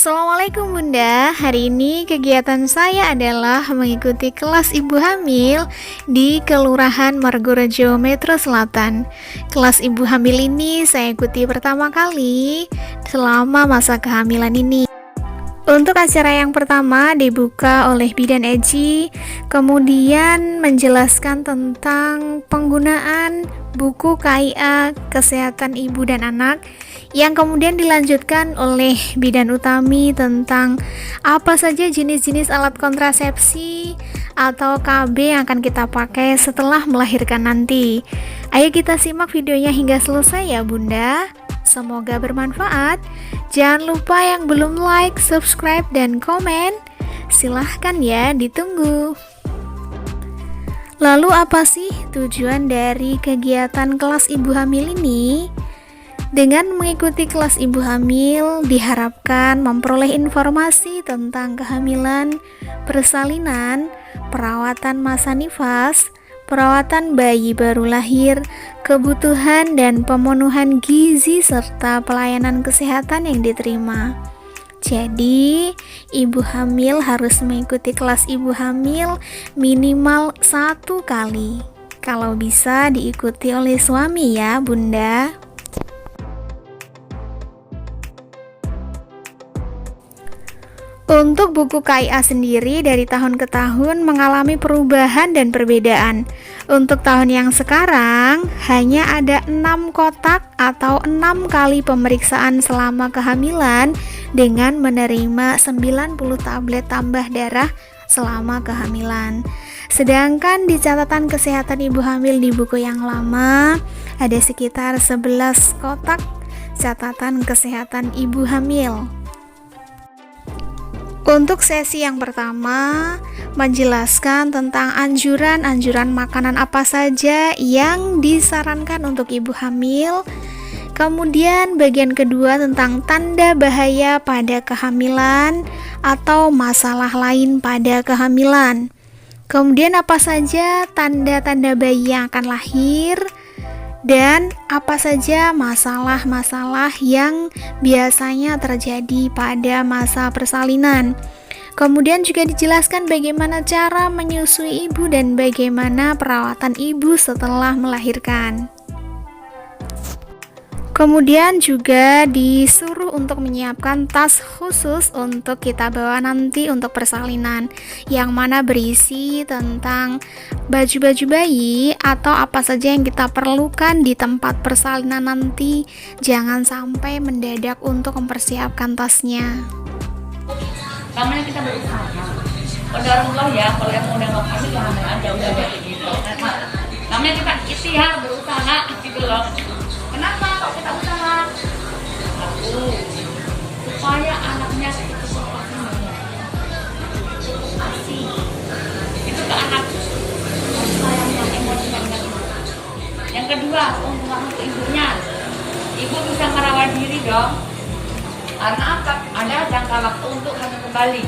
Assalamualaikum Bunda. Hari ini kegiatan saya adalah mengikuti kelas ibu hamil di Kelurahan Margorejo Metro Selatan. Kelas ibu hamil ini saya ikuti pertama kali selama masa kehamilan ini. Untuk acara yang pertama dibuka oleh Bidan Eji, kemudian menjelaskan tentang penggunaan buku KIA Kesehatan Ibu dan Anak, yang kemudian dilanjutkan oleh Bidan Utami tentang apa saja jenis-jenis alat kontrasepsi atau KB yang akan kita pakai setelah melahirkan nanti. Ayo kita simak videonya hingga selesai ya Bunda. Semoga bermanfaat. Jangan lupa yang belum like, subscribe, dan komen, silahkan ya, ditunggu. Lalu apa sih tujuan dari kegiatan kelas ibu hamil ini? Dengan mengikuti kelas ibu hamil, diharapkan memperoleh informasi tentang kehamilan, persalinan, perawatan masa nifas, perawatan bayi baru lahir, kebutuhan dan pemenuhan gizi, serta pelayanan kesehatan yang diterima. Jadi, ibu hamil harus mengikuti kelas ibu hamil minimal 1 kali. Kalau bisa diikuti oleh suami ya, Bunda. Untuk buku KIA sendiri dari tahun ke tahun mengalami perubahan dan perbedaan. Untuk tahun yang sekarang hanya ada 6 kotak atau 6 kali pemeriksaan selama kehamilan dengan menerima 90 tablet tambah darah selama kehamilan. Sedangkan di catatan kesehatan ibu hamil di buku yang lama ada sekitar 11 kotak catatan kesehatan ibu hamil. Untuk sesi yang pertama, menjelaskan tentang anjuran-anjuran makanan apa saja yang disarankan untuk ibu hamil. Kemudian bagian kedua tentang tanda bahaya pada kehamilan atau masalah lain pada kehamilan. Kemudian apa saja tanda-tanda bayi yang akan lahir, dan apa saja masalah-masalah yang biasanya terjadi pada masa persalinan. Kemudian juga dijelaskan bagaimana cara menyusui ibu dan bagaimana perawatan ibu setelah melahirkan. Kemudian juga disuruh untuk menyiapkan tas khusus untuk kita bawa nanti untuk persalinan, yang mana berisi tentang baju-baju bayi atau apa saja yang kita perlukan di tempat persalinan nanti. Jangan sampai mendadak untuk mempersiapkan tasnya. Namanya kita berusaha. Qadarullah ya, kalau yang udah nggak pasti jangan aja udah gitu. Namanya kita ikhtiar berusaha gitu loh. Kenapa kok kita usaha? Satu, supaya anaknya itu asih. Itu ke anak. Sayang yang emosi banget. Yang kedua, untuk ibunya. Ibu bisa merawat diri dong. Karena apa? Ada jangka waktu untuk hamil kembali.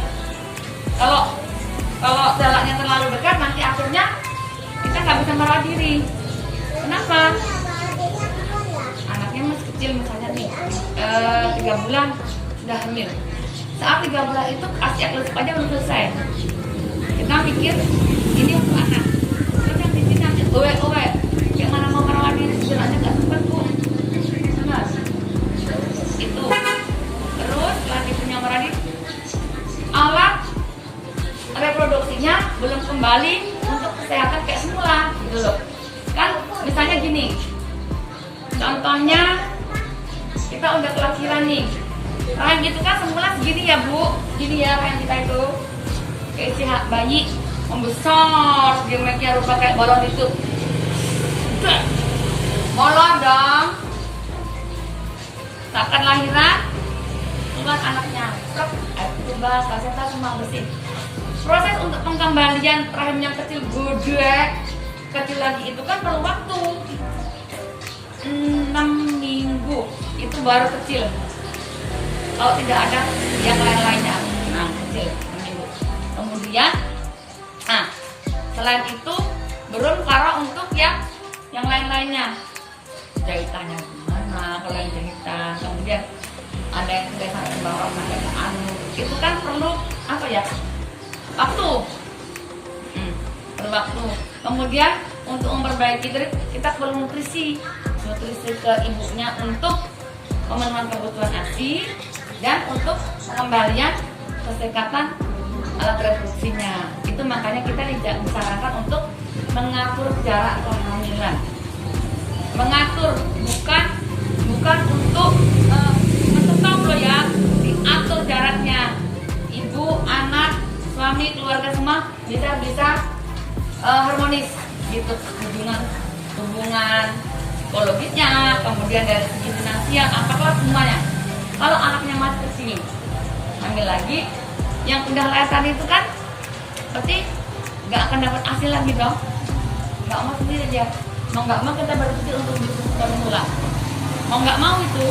Kalau jaraknya terlalu dekat, nanti akhirnya kita nggak bisa merawat diri. Kenapa? Anaknya masih kecil, misalnya nih 3 bulan sudah hamil. Saat 3 bulan itu kasih eklusif aja belum selesai. Kita pikir ini untuk anak. Terus yang di sini nanti owe, yang mana mau merawat diri sebenarnya nggak sempat bu. Benar. Itu. Terus setelah ibunya merawat diri, alat reproduksinya belum kembali untuk kesehatan kayak semula, gitu loh. Kan misalnya gini. Contohnya kita udah kelahiran nih, rahim itu kan semula segini ya bu, gini ya rahim kita itu, kayak isi bayi membesar, geometrinya rupa kayak balon itu, molor dong. Saat lahiran, keluar anaknya, coba kaseta semua bersih. Proses untuk pengembalian rahim yang kecil kecil lagi itu kan perlu waktu. 6 minggu itu baru kecil. Kalau tidak ada yang lain-lainnya, nah kecil 6 minggu. Kemudian, selain itu belum karo untuk yang lain-lainnya. Jahitannya gimana? Kalau yang jahitan, kemudian ada yang sudah sampai bawah, sampai ke anu, itu kan perlu apa ya, waktu. Perlu waktu. Kemudian untuk memperbaiki diri kita perlu nutrisi ke ibunya untuk pemenuhan kebutuhan ASI dan untuk pengembalian kesehatan alat reproduksinya. Itu makanya kita disarankan untuk mengatur jarak kehamilan. Mengatur bukan untuk menetap loh ya, diatur jaraknya. Ibu, anak, suami, keluarga semua bisa harmonis gitu, hubungan psikologisnya, kemudian dari segi finansial, apalah semuanya. Kalau anaknya masih kecil, hamil lagi, yang udah lahiran itu kan pasti nggak akan dapat hasil lagi dong. Nggak mau sendiri dia, mau nggak mau kita berpikir untuk berulang. Mau nggak mau itu,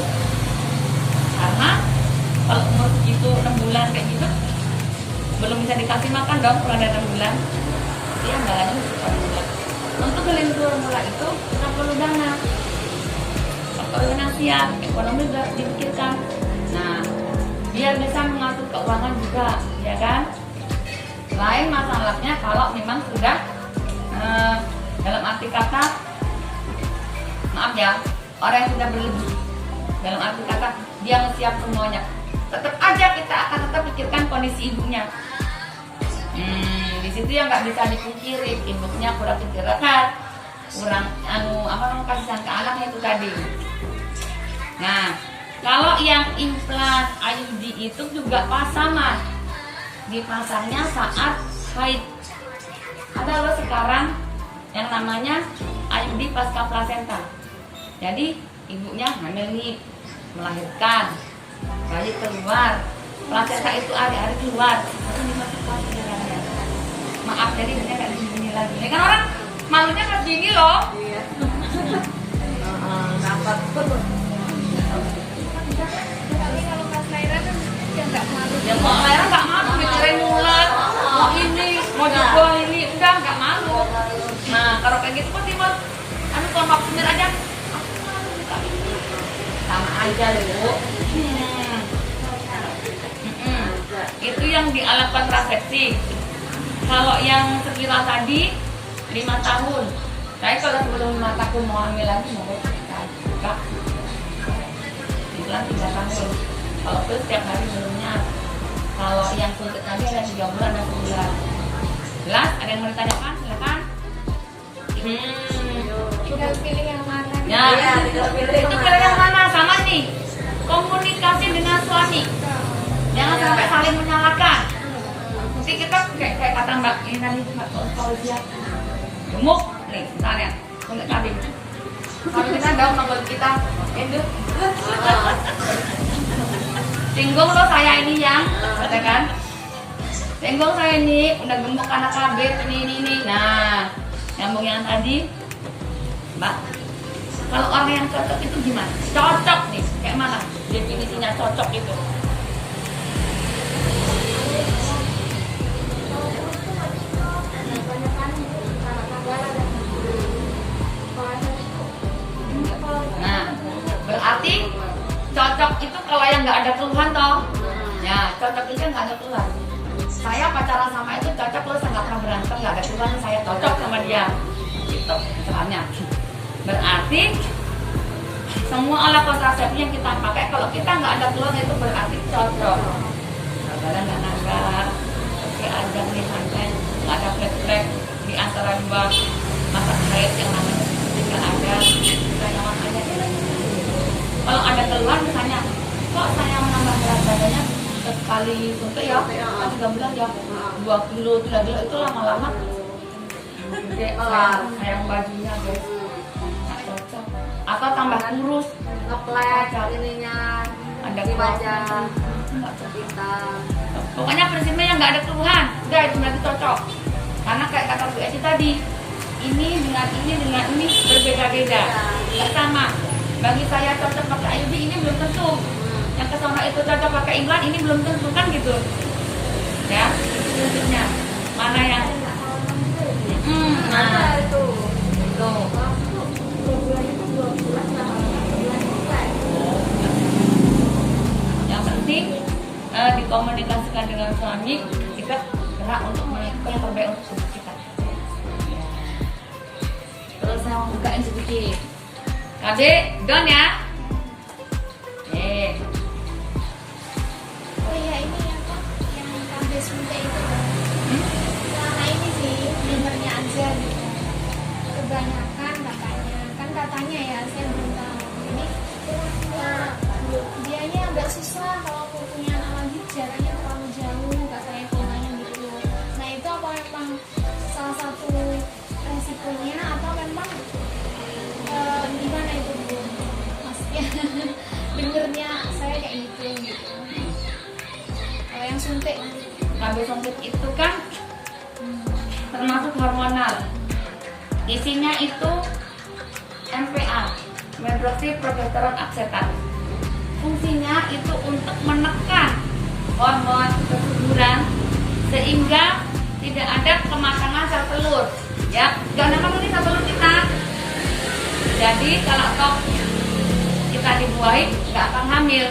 karena kalau umur segitu 6 bulan kayak gitu belum bisa dikasih makan dong, kurang dari 6 bulan. Dia andalannya formula. Untuk beli formula itu kita perlu dana, finansial, ekonomi juga dipikirkan. Nah, biar bisa mengatur keuangan juga, ya kan? Lain masalahnya kalau memang sudah dalam arti kata, maaf ya, orang yang sudah berlebih, dalam arti kata dia siap semuanya, tetap aja kita akan tetap pikirkan kondisi ibunya. Di situ yang nggak bisa dipungkiri, ibunya kurang istirahat, kurang kasihan ke anaknya itu tadi. Nah, kalau yang implan IUD itu juga pasangan, dipasangnya saat haid. Ada loh sekarang yang namanya IUD pasca plasenta. Jadi ibunya hamil nih, melahirkan, bayi keluar, plasenta itu hari-hari keluar, itu dimasukkan ke dalamnya. Maaf, jadi dia nggak begini lagi. Ini kan orang malunya pas gini loh. Iya. Nampak betul. Kalau pas lahiran kan dia nggak malu. Ya mau lahiran nggak malu, mikirin mulut, mau ini, mau juga ini, udah nggak malu. Nah kalau kayak gitu pasti mau, kalau vaksinir aja, aku malu juga ini. Sama aja loh. Itu yang di alat kontrasepsi. Kalau yang sekira tadi 5 tahun. Saya kalau sebelum 5 tahun mau hamil lagi mau buka. Bilang 3 tahun. Kalau itu setiap hari minumnya. Kalau yang suntik tadi ada 3 bulan dan sebulan. Jelas? Ada yang mau ditanyakan? Silakan. Tinggal pilih yang mana? Ya, itu pilih yang mana? Sama nih. Komunikasi dengan suami. Jangan sampai saling menyalahkan. Nanti kita kayak kata Mbak ini tadi, Mbak, kalau dia gemuk nih misalnya untuk kambing, kalau kita dong nonton kita endut singgung lo saya ini yang katakan singgung saya ini udah gemuk karena kabit ini. Nah nyambung yang tadi Mbak, kalau orang yang cocok itu gimana? Cocok nih kayak mana definisinya cocok itu? Nah, berarti cocok itu kalau yang nggak ada keluhan toh. Ya, cocok itu nggak ada keluhan. Saya pacaran sama itu cocok, lo saya nggak pernah berantem, nggak ada keluhan, saya cocok sama dia. Gitu, misalnya. Berarti semua alat kontrasepsi yang kita pakai kalau kita nggak ada keluhan itu berarti cocok. Kadang nggak nagar, oke aja nih santai, nggak ada flek-flek di antara dua mata haid yang namanya ketika ada nyaman aja. Kalau ada keluhan misalnya, kok saya menambah berat badannya sekali suntik ya, 3 bulan ya, 2 kilo, 3 kilo itu lama-lama gede, sayang bajunya guys, nggak cocok. Atau tambah kurus, Ngeplek ininya ada di wajah nggak cocok. kita. Pokoknya prinsipnya yang nggak ada keluhan, udah itu berarti cocok. Karena kayak kata Bu Eci tadi, ini dengan ini berbeda-beda, nggak sama. Bagi saya cocok pakai IUD ini belum tentu. Yang kesana itu cocok pakai implan ini belum tentu kan gitu. Ya, itu prinsipnya. Mana yang nah itu. itu. suami kita gerak untuk melakukan yang terbaik untuk tubuh kita. Terus saya mau bukain sedikit. Adik, down ya. Oh iya, ini apa yang KB suntik itu karena ini sih benernya aja gitu, kebanyakan katanya ya, saya belum tahu ini dianya agak susah kalau punya anak lagi, jaraknya terlalu jauh katanya bunganya gitu. Nah itu apa memang salah satu resikonya atau memang gimana itu Bu? Maksudnya dengernya saya kayak gitu. Kalau yang suntik KB suntik itu kan termasuk hormonal. Isinya itu MPA, medroxyprogesterone aksetat. Fungsinya itu untuk menekan hormon kesuburan sehingga tidak ada kematangan sel telur. Ya, jangan makan ini sel telur kita. Jadi kalau toh kita dibuahi nggak akan hamil,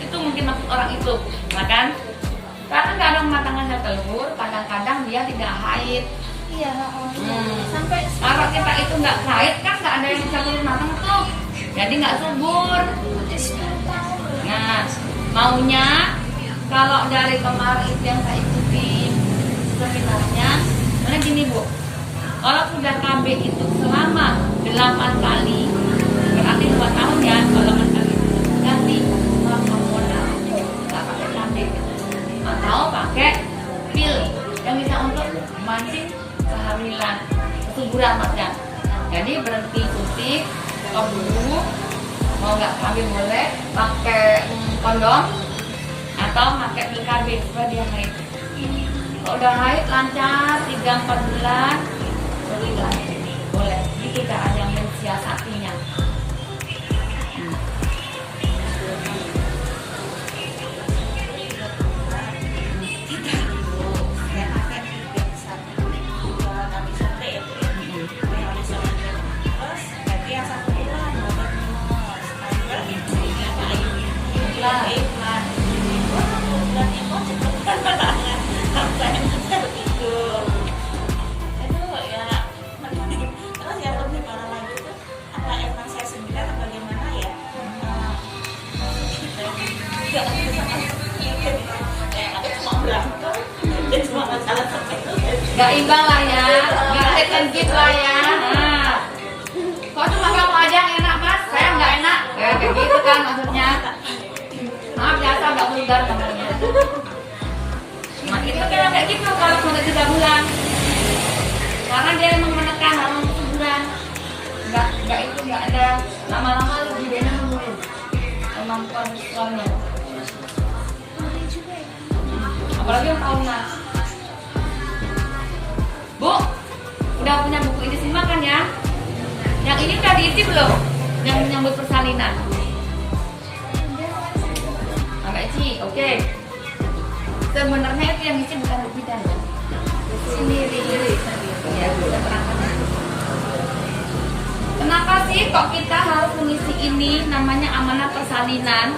itu mungkin maksud orang itu, kan? Karena nggak ada kematangan sel telur, kadang-kadang dia tidak haid. iya sampai Kalau kita itu nggak haid kan nggak ada yang sel telur matang tuh, jadi nggak subur. 10 tahun. Nah, maunya kalau dari kemarin itu yang saya ikuti seminarnya, mana gini Bu, kalau sudah KB itu selama 8 kali, berarti 2 tahun ya, kalau 8 kali ganti hormonal, nggak pakai KB atau pakai pil yang bisa untuk memancing kehamilan, kesuburan maksudnya. Jadi berhenti suntik, stop dulu. Mau nggak hamil boleh pakai kondom atau pakai pil KB supaya dia haid. Kalau udah haid lancar 3-4 bulan berilah boleh. Itu cara yang mensiasatinya. Gak imbang lah ya, gak sekejip lah ya. Nah, kok cuma kamu aja yang enak Mas, saya nggak enak. Kayak gitu kan maksudnya. Maaf biasa nggak vulgar namanya. Nah itu kayak gitu kalau sudah 3 bulan, karena dia emang menekan hormon kesuburan. Nggak itu nggak ada lama-lama lebih dia menurun kemampuan seksualnya. Apalagi yang tahunan. Bu, udah punya buku ini semua kan ya? Yang ini udah diisi belum? Yang menyambut persalinan. Agak isi, oke. Sebenarnya itu yang isi bukan buku bidan. Sendiri. Ya, udah terangkan. Kenapa sih kok kita harus mengisi ini? Namanya amanah persalinan.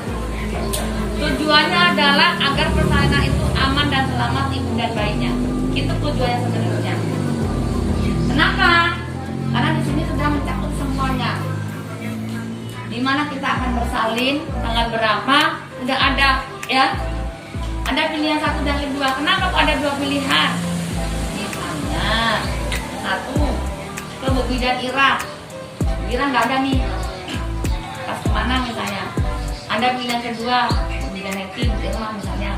Tujuannya adalah agar persalinan itu aman dan selamat ibu dan bayinya. Itu tujuannya sebenarnya. Kenapa? Karena di sini sudah mencakup semuanya. Di mana kita akan bersalin, tanggal berapa, sudah ada ya. Ada pilihan 1 dan 2. Kenapa kok ada 2 pilihan? Misalnya 1 ke Bu Bidan Ira. Ira nggak ada nih. Pas kemana misalnya? Ada pilihan kedua, Bu Bidan Heti, Bu Irma misalnya.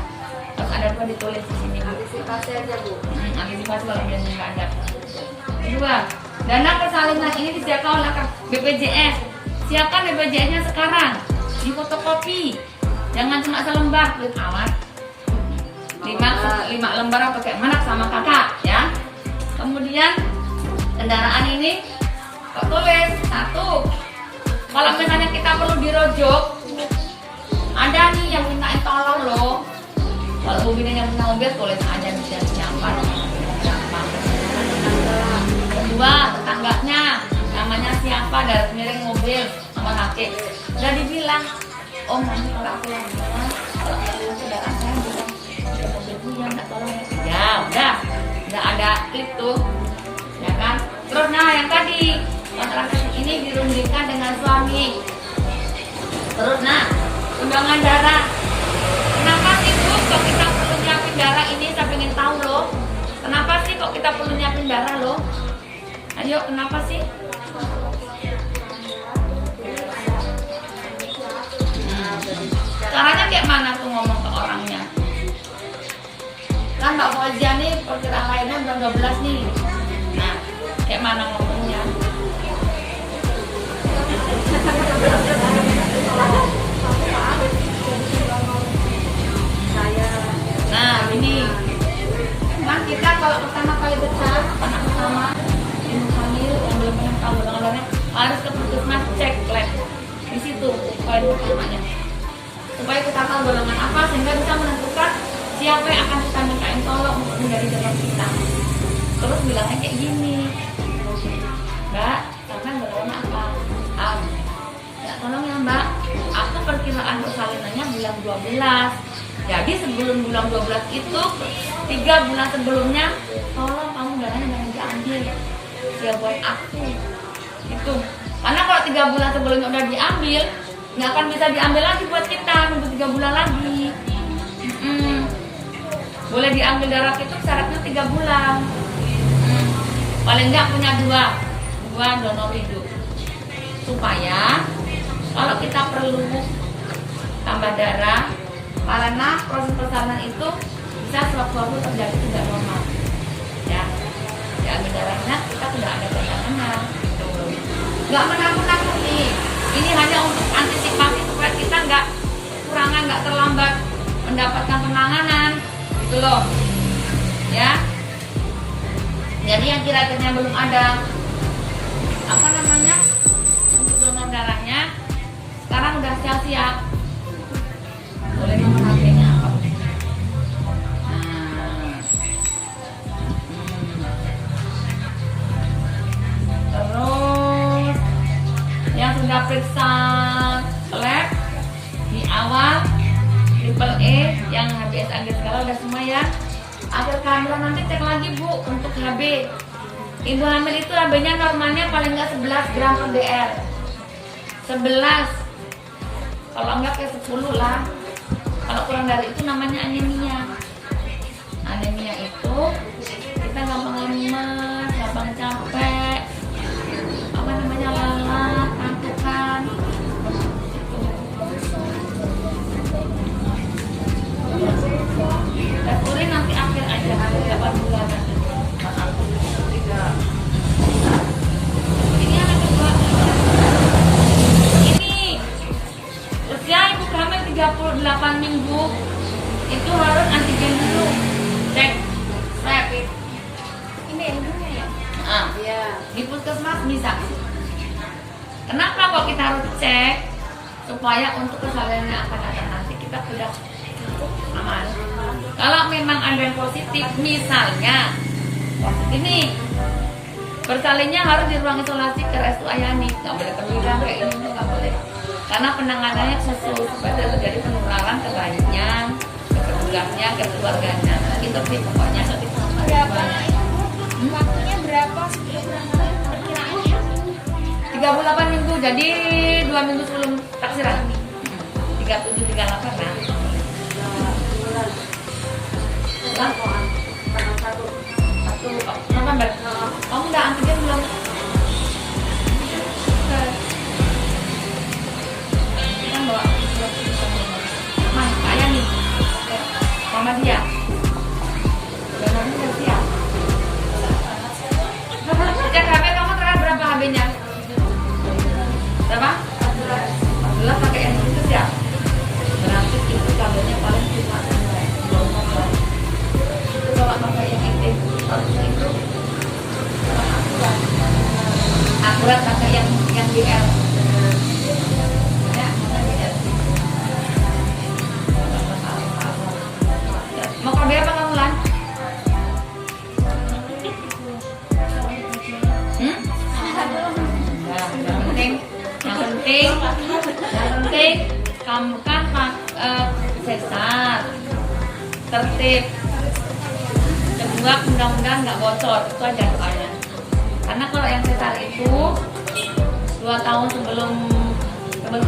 Terus ada 2 ditulis di sini. Antisipasi aja Bu. Antisipasi kalau biasanya nggak ada. Kedua, dana persalinan ini disediakan oleh BPJS. Siapkan BPJS-nya sekarang, di fotokopi. Jangan cuma selembar, klik amat. 5 lembar atau kayak mana sama kakak ya. Kemudian kendaraan ini kok tulis 1. Kalau misalnya kita perlu dirojok, ada nih yang mintain tolong loh. Kalau mobilnya yang punya mobil tulis aja bisa siapa. Kedua, tetangganya namanya siapa, dari miring mobil sama kaki. Udah dibilang, nanti kalau aku yang bilang, kalau saudara saya bilang mobil dia nggak tolong ya udah nggak ada klik tuh ya kan. Terus nah yang tadi kontrasepsi ini dirundingkan dengan suami. Terus nah undangan darah, kenapa sih Bu kok kita perlu nyiapin darah ini? Saya pengen tahu loh, kenapa sih kok kita perlu nyiapin darah loh? Ayo kenapa sih? Caranya kayak mana tuh ngomong ke orangnya? Kan Mbak Fauzia nih perkiraan lainnya udah 12 nih. Nah, kayak mana ngomongnya? Nah, ini kan kita kalau pertama kali besar, anak pertama, ibu hamil yang belum pernah tahu golongannya harus ke puskesmas cek lab. Di situ poin pertamanya. Supaya kita tahu golongan apa sehingga bisa menentukan siapa yang akan kita mintain tolong untuk menjadi donor kita. Terus bilangnya kayak gini, Mbak, sampai golongan apa? A. Ya tolong ya Mbak, aku perkiraan persalinannya bulan 12. Jadi sebelum bulan 12 itu 3 bulan sebelumnya tolong kamu darahnya jangan diambil ya buat aku itu. Karena kalau 3 bulan sebelumnya udah diambil nggak akan bisa diambil lagi buat kita, nunggu 3 bulan lagi. Boleh diambil darah itu syaratnya 3 bulan. Paling nggak punya dua donor hidup supaya kalau kita perlu tambah darah karena proses persalinan itu bisa sewaktu-waktu terjadi tidak normal ya. Diambil darahnya kita tidak ada cadangannya gitu. Nggak menakut-nakuti, ini hanya untuk antisipasi supaya kita nggak kekurangan, nggak terlambat mendapatkan penanganan gitu loh ya. Jadi yang kira-kira belum ada apa namanya untuk donor darahnya sekarang udah siap-siap. Boleh nomor HP-nya apa? Terus yang sudah periksa lab di awal triple E yang HBS akhir skala udah semua ya. Akhir kehamilan nanti cek lagi Bu untuk HB. Ibu hamil itu HB-nya normalnya paling nggak 11 gram per dr. 11. Kalau enggak kayak 10 lah. Kalau kurang dari itu namanya anemia. Anemia itu kita gampang lemas, gampang capek, apa namanya lelah, kantukan. Urin nanti akhir aja, akhir 8 bulan. Ini anak kedua. Ini usia ibu hamil 38 minggu itu harus antigen dulu, cek swab. Ini ibunya ya? Iya. Di puskesmas bisa. Kenapa kok kita harus cek? Supaya untuk persalinan yang akan datang nanti kita sudah aman. Kalau memang ada yang positif, misalnya positif nih, persalinnya harus di ruang isolasi ke RSU Ayani, nggak boleh keluar kayak ini, nggak boleh. Karena penanganannya khusus supaya tidak terjadi penularan ke bayinya, ke petugasnya, ke keluarganya. Itu sih pokoknya. Berapa itu waktunya berapa perkiraannya? 38 minggu, jadi 2 minggu sebelum taksiran. 37, 38 lah. Satu November. Kamu udah antigen belum? Kita bawa Mas, ayah nih. Mama dia. Donornya udah siap. Cek HB kamu terakhir berapa HB-nya? Berapa? 14 pakai yang itu ya. Berarti itu kabelnya paling cuma 2. Itu kalau pakai yang itu akurat pakai yang GL. Ya, GL. Mau KB apa kamu Lan? Yang penting kamu kan sesar tertib Dua, mudah-mudahan nggak bocor, itu aja doanya. Karena kalau yang sesar itu 2 tahun sebelum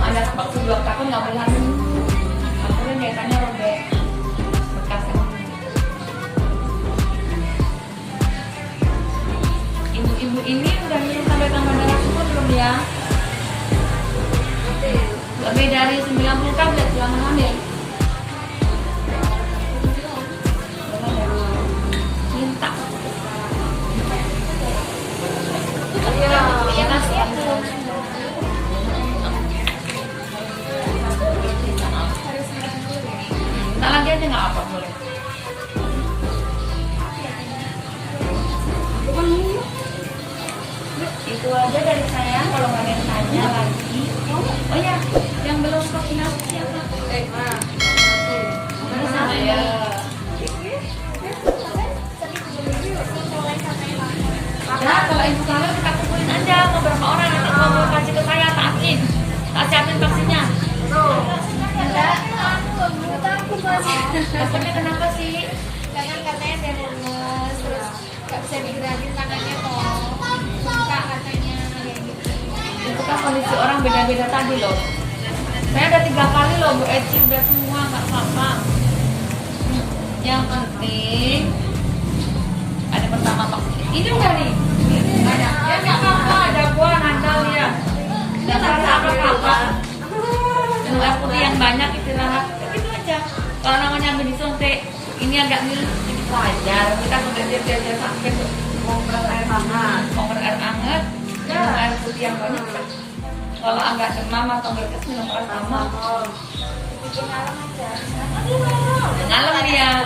ada waktu 2 tahun nggak boleh hamil. Akhirnya jahitannya robek bekasnya. Ibu-ibu ini udah minum sampai tambah darah semua belum ya? Lebih dari 90 tablet selama hamil. Minta. Ya kasih ya. Minta lagi aja nggak apa boleh. Itu aja dari saya. Kalau nggak ada yang tanya lagi. Oh ya, yang belum vaksinasi siapa? Saya. Nah, kalau ibu hamil kita kumpulin aja beberapa orang nanti mau kasih ke saya takin. Tak siapin vaksinnya. Maksudnya kenapa sih? Karena katanya dia lemes, terus gak bisa digerakin tangannya toh. Buka katanya kayak gitu. Itu kan kondisi orang beda-beda tadi loh. Saya udah 3 kali loh Bu Eci, udah semua nggak apa-apa. Yang penting ada pertama vaksin. Ini udah nih. Ada. Ya nggak apa-apa, ada buah handal ya. Nggak apa-apa. Minum air putih yang banyak istirahat. Begitu aja. Kalau namanya habis disuntik, ini agak miris sedikit wajar. Kita sudah dia sampai mau air hangat, minum air putih yang banyak. Kalau agak demam atau berkes minum paracetamol. Bikin alam aja. Ngalem dia.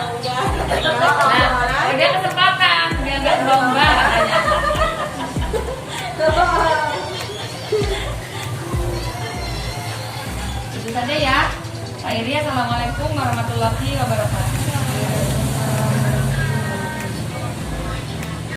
Nah, dia kesempatan, dia nggak lomba katanya. Itu saja ya. Pak Iri, assalamualaikum warahmatullahi wabarakatuh.